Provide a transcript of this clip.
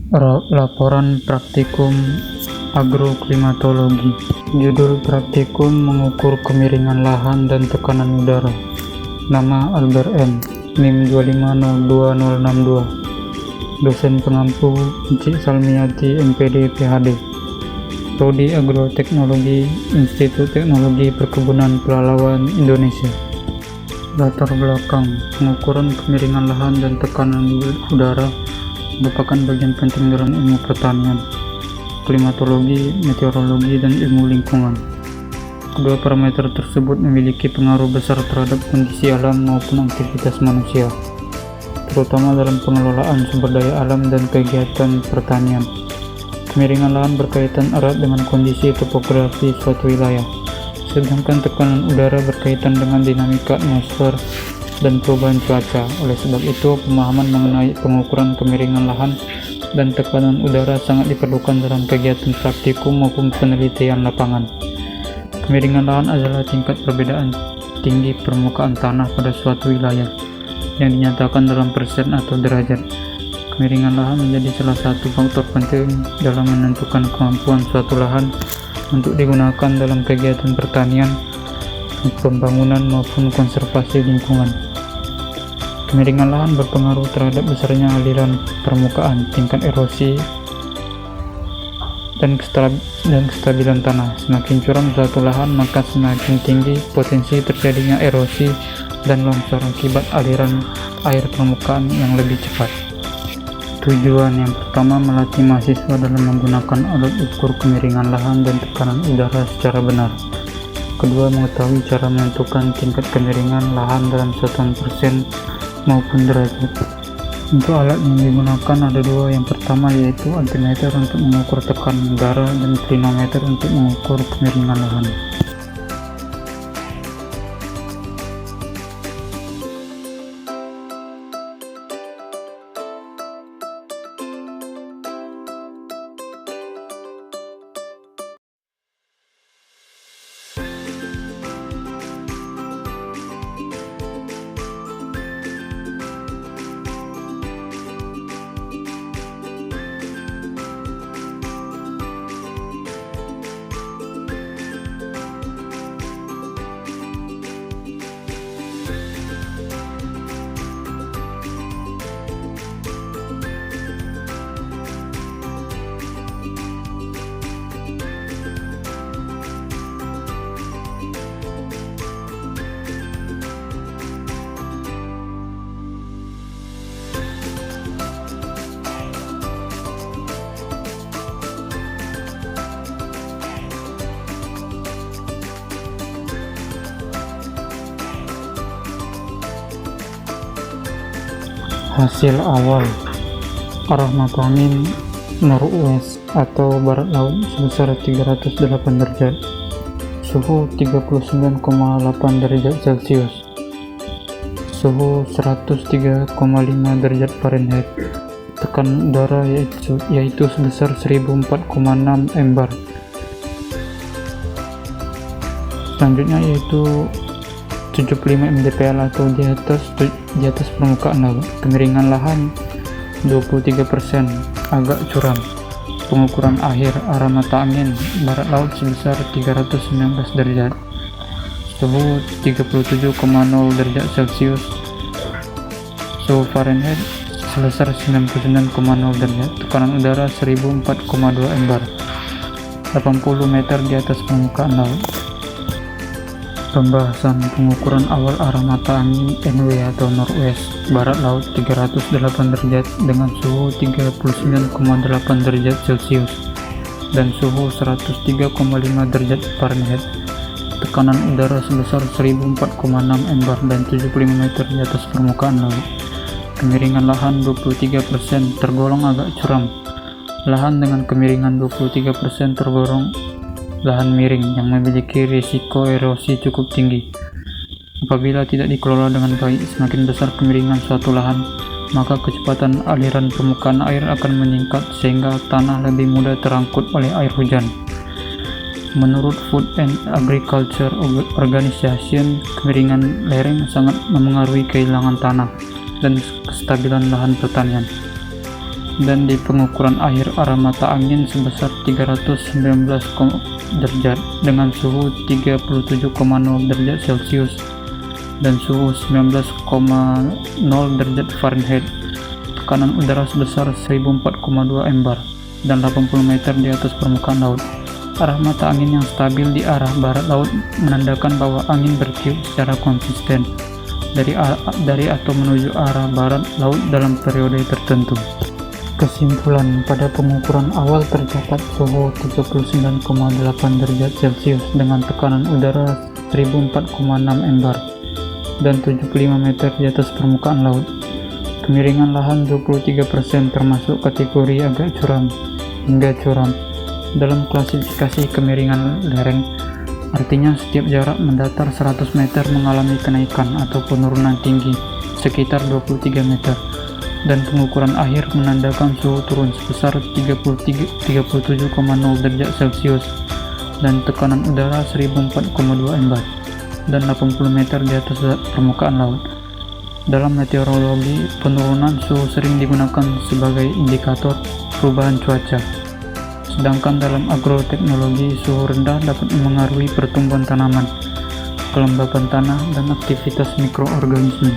Laporan Praktikum Agroklimatologi. Judul praktikum mengukur kemiringan lahan dan tekanan udara. Nama Albert M. NIM 2502062. Dosen pengampu Encik Salmiati MPD PhD. Prodi Agroteknologi Institut Teknologi Perkebunan Pelalawan Indonesia. Latar belakang pengukuran kemiringan lahan dan tekanan udara merupakan bagian penting dalam ilmu pertanian, klimatologi, meteorologi, dan ilmu lingkungan. Kedua parameter tersebut memiliki pengaruh besar terhadap kondisi alam maupun aktivitas manusia, terutama dalam pengelolaan sumber daya alam dan kegiatan pertanian. Kemiringan lahan berkaitan erat dengan kondisi topografi suatu wilayah, sedangkan tekanan udara berkaitan dengan dinamika atmosfer dan perubahan cuaca. Oleh sebab itu, pemahaman mengenai pengukuran kemiringan lahan dan tekanan udara sangat diperlukan dalam kegiatan praktikum maupun penelitian lapangan. Kemiringan lahan adalah tingkat perbedaan tinggi permukaan tanah pada suatu wilayah yang dinyatakan dalam persen atau derajat. Kemiringan lahan menjadi salah satu faktor penting dalam menentukan kemampuan suatu lahan untuk digunakan dalam kegiatan pertanian, pembangunan maupun konservasi lingkungan. Kemiringan lahan berpengaruh terhadap besarnya aliran permukaan, tingkat erosi, dan kestabilan tanah. Semakin curam suatu lahan, maka semakin tinggi potensi terjadinya erosi dan longsor akibat aliran air permukaan yang lebih cepat. Tujuan yang pertama, melatih mahasiswa dalam menggunakan alat ukur kemiringan lahan dan tekanan udara secara benar. Kedua, mengetahui cara menentukan tingkat kemiringan lahan dalam satuan persen maupun derajat. Untuk alat yang digunakan ada dua. Yang pertama yaitu altimeter untuk mengukur tekanan udara dan klinometer untuk mengukur kemiringan lahan. Hasil awal: arah mata angin northwest atau barat laut sebesar 308 derajat, suhu 39,8 derajat Celcius, suhu 103,5 derajat Fahrenheit, tekanan udara yaitu sebesar 1004,6 mbar. Selanjutnya yaitu 75 mdpl atau di atas permukaan laut. Kemiringan lahan 23%, agak curam. Pengukuran akhir arah mata angin barat laut sebesar 319 derajat, suhu 37,0 derajat Celcius, suhu Fahrenheit sebesar 99,0 derajat, tekanan udara 1004,2 mbar, 80 meter di atas permukaan laut. Pembahasan pengukuran awal arah mata angin NW atau northwest barat laut 308 derajat dengan suhu 39,8 derajat Celcius dan suhu 103,5 derajat Fahrenheit, tekanan udara sebesar 1004,6 mbar dan 75 meter di atas permukaan laut. Kemiringan lahan 23%, tergolong agak curam. Lahan dengan kemiringan 23% tergolong lahan miring yang memiliki risiko erosi cukup tinggi. Apabila tidak dikelola dengan baik, semakin besar kemiringan suatu lahan, maka kecepatan aliran permukaan air akan meningkat sehingga tanah lebih mudah terangkut oleh air hujan. Menurut Food and Agriculture Organization, kemiringan lereng sangat memengaruhi kehilangan tanah dan kestabilan lahan pertanian. Dan di pengukuran akhir arah mata angin sebesar 319 derajat dengan suhu 37,0 derajat Celcius dan suhu 19,0 derajat Fahrenheit. Tekanan udara sebesar 1004,2 MBAR dan 80 meter di atas permukaan laut. Arah mata angin yang stabil di arah barat laut menandakan bahwa angin bertiup secara konsisten dari atau menuju arah barat laut dalam periode tertentu. Kesimpulan, pada pengukuran awal tercatat suhu 39,8 derajat Celcius dengan tekanan udara 1004,6 MBAR dan 75 meter di atas permukaan laut. Kemiringan lahan 23% termasuk kategori agak curam hingga curam. Dalam klasifikasi kemiringan lereng, artinya setiap jarak mendatar 100 meter mengalami kenaikan atau penurunan tinggi sekitar 23 meter, dan pengukuran akhir menandakan suhu turun sebesar 37,0 derajat Celcius dan tekanan udara 1004,2 MBAR dan 80 meter di atas permukaan laut. Dalam meteorologi, penurunan suhu sering digunakan sebagai indikator perubahan cuaca. Sedangkan dalam agroteknologi, suhu rendah dapat memengaruhi pertumbuhan tanaman, kelembapan tanah, dan aktivitas mikroorganisme.